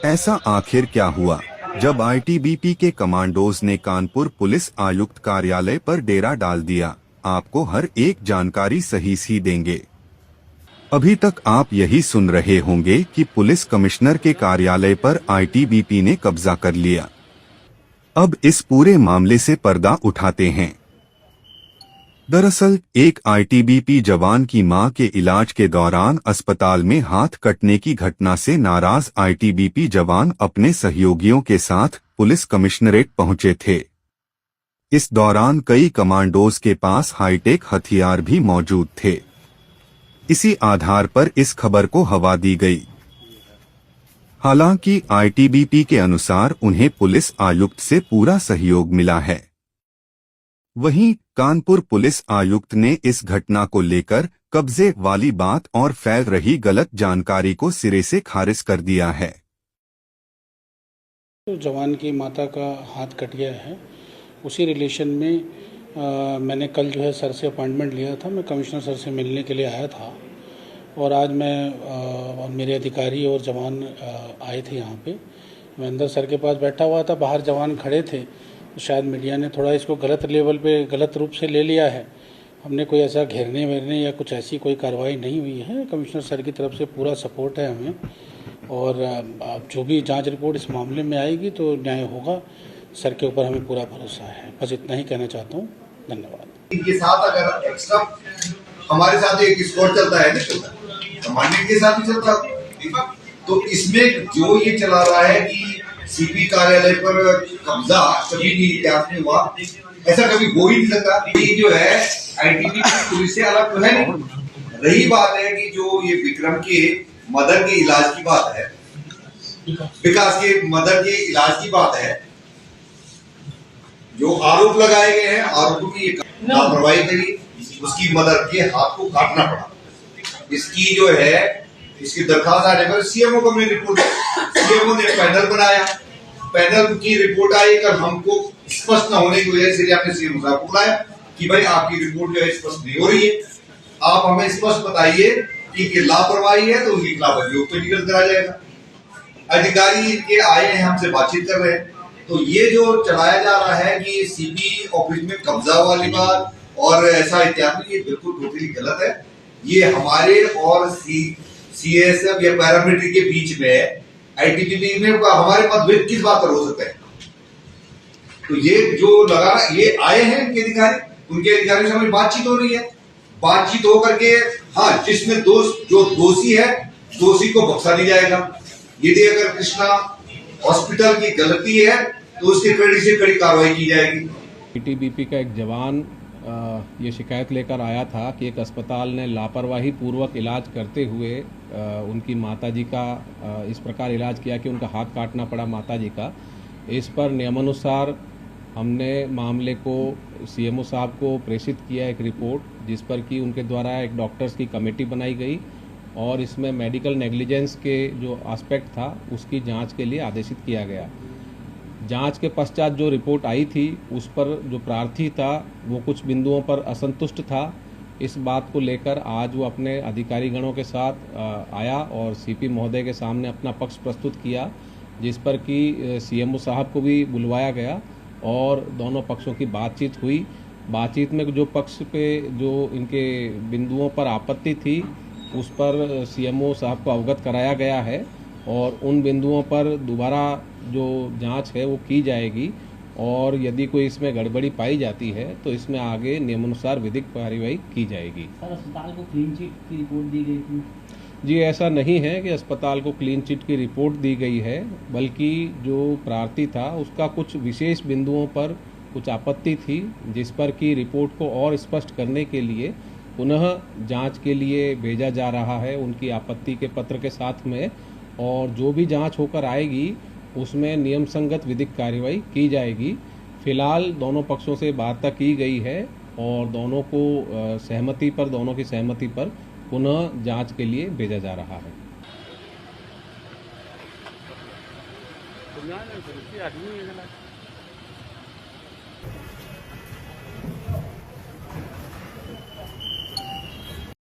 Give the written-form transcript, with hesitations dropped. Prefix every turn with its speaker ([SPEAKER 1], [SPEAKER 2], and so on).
[SPEAKER 1] ऐसा आखिर क्या हुआ जब आईटीबीपी के कमांडोज ने कानपुर पुलिस आयुक्त कार्यालय पर डेरा डाल दिया? आपको हर एक जानकारी सही देंगे। अभी तक आप यही सुन रहे होंगे कि पुलिस कमिश्नर के कार्यालय पर आईटीबीपी ने कब्जा कर लिया। अब इस पूरे मामले से पर्दा उठाते हैं। दरअसल एक आईटीबीपी जवान की मां के इलाज के दौरान अस्पताल में हाथ कटने की घटना से नाराज आईटीबीपी जवान अपने सहयोगियों के साथ पुलिस कमिश्नरेट पहुंचे थे। इस दौरान कई कमांडोज के पास हाईटेक हथियार भी मौजूद थे। इसी आधार पर इस खबर को हवा दी गई। हालांकि आईटीबीपी के अनुसार उन्हें पुलिस आयुक्त से पूरा सहयोग मिला है। वहीं कानपुर पुलिस आयुक्त ने इस घटना को लेकर कब्जे वाली बात और फैल रही गलत जानकारी को सिरे से खारिज कर दिया है।
[SPEAKER 2] तो जवान की माता का हाथ कट गया है, उसी रिलेशन में मैंने कल जो है सर से अपॉइंटमेंट लिया था। मैं कमिश्नर सर से मिलने के लिए आया था और आज मैं मेरे अधिकारी और जवान आए थे यहाँ पे। मैं अंदर सर के पास बैठा हुआ था, बाहर जवान खड़े थे। तो शायद मीडिया ने थोड़ा इसको गलत लेवल पे गलत रूप से ले लिया है। हमने कोई ऐसा घेरने वेरने या कुछ ऐसी कोई कार्रवाई नहीं हुई है। कमिश्नर सर की तरफ से पूरा सपोर्ट है हमें, और जो भी जांच रिपोर्ट इस मामले में आएगी तो न्याय होगा। सर के ऊपर हमें पूरा भरोसा है। बस इतना ही कहना चाहता हूँ। धन्यवाद।
[SPEAKER 3] इनके साथ अगर एक्स्ट्रा हमारे साथ एक स्क्वाड चलता है ना, कमांडेंट के साथ भी चलता है, तो इसमें जो ये चला रहा है कि सीपी कार्यालय पर कब्जा कभी भी इतिहास में हुआ, ऐसा कभी हो ही नहीं सकता। ये जो है आईटीबीपी पुलिस से अलग तो है नहीं। रही बात है कि जो ये विक्रम के मदर के इलाज की बात है, विकास के मदर के इलाज की बात है, जो आरोप लगाए गए हैं, आरोपों की लापरवाही करी, उसकी मदर के हाथ को काटना पड़ा। इसकी जो है इसकी दरखास्त आने पर सीएमओ को हमने रिपोर्ट, सीएमओ ने पैनल बनाया, पैनल की रिपोर्ट आई कर हमको स्पष्ट न होने की वजह से हमने सीएमओ साहब को बुलाया कि भाई आपकी रिपोर्ट जो है स्पष्ट नहीं हो रही है, आप हमें स्पष्ट बताइए कि लापरवाही है तो उसके खिलाफ अभियोग पे निकल करा जाएगा। अधिकारी इनके आए हैं, हमसे बातचीत कर रहे हैं। तो ये जो चलाया जा रहा है कि सीपी ऑफिस में कब्जा वाली बात और ऐसा इत्यादि, ये बिल्कुल टोटली गलत है। ये हमारे और सीएसएफ या पैरामिलिट्री के बीच में आईटीबीपी में हमारे मतभेद किस बात पर हो सकते हैं? तो ये जो लगा, ये आए हैं इनके अधिकारी, उनके अधिकारियों से हमारी बातचीत हो रही है। बातचीत हो करके हाँ, जिसमें जो दोषी है दोषी को बख्शा नहीं जाएगा। यदि अगर कृष्णा हॉस्पिटल की गलती है तो उसकी कड़ी से कड़ी कार्रवाई की जाएगी।
[SPEAKER 4] आईटीबीपी का एक जवान ये शिकायत लेकर आया था कि एक अस्पताल ने लापरवाही पूर्वक इलाज करते हुए उनकी माताजी का इस प्रकार इलाज किया कि उनका हाथ काटना पड़ा माताजी का। इस पर नियमानुसार हमने मामले को सीएमओ साहब को प्रेषित किया एक रिपोर्ट, जिस पर कि उनके द्वारा एक डॉक्टर्स की कमेटी बनाई गई और इसमें मेडिकल नेग्लिजेंस के जो एस्पेक्ट था उसकी जांच के लिए आदेशित किया गया। जांच के पश्चात जो रिपोर्ट आई थी उस पर जो प्रार्थी था वो कुछ बिंदुओं पर असंतुष्ट था। इस बात को लेकर आज वो अपने अधिकारी गणों के साथ आया और सीपी महोदय के सामने अपना पक्ष प्रस्तुत किया, जिस पर कि सीएमओ साहब को भी बुलवाया गया और दोनों पक्षों की बातचीत हुई। बातचीत में जो पक्ष पे जो इनके बिंदुओं पर आपत्ति थी उस पर सीएमओ साहब को अवगत कराया गया है और उन बिंदुओं पर दोबारा जो जांच है वो की जाएगी और यदि कोई इसमें गड़बड़ी पाई जाती है तो इसमें आगे नियमानुसार विधिक कार्रवाई की जाएगी।
[SPEAKER 5] सर, अस्पताल को क्लीन चिट की रिपोर्ट दी गई थी?
[SPEAKER 4] जी, ऐसा नहीं है कि अस्पताल को क्लीन चिट की रिपोर्ट दी गई है, बल्कि जो प्रार्थी था उसका कुछ विशेष बिंदुओं पर कुछ आपत्ति थी, जिस पर कि रिपोर्ट को और स्पष्ट करने के लिए पुनः जांच के लिए भेजा जा रहा है उनकी आपत्ति के पत्र के साथ में, और जो भी जांच होकर आएगी उसमें नियम संगत विधिक कार्रवाई की जाएगी। फिलहाल दोनों पक्षों से वार्ता की गई है और दोनों को दोनों की सहमति पर पुनः जांच के लिए भेजा जा रहा है।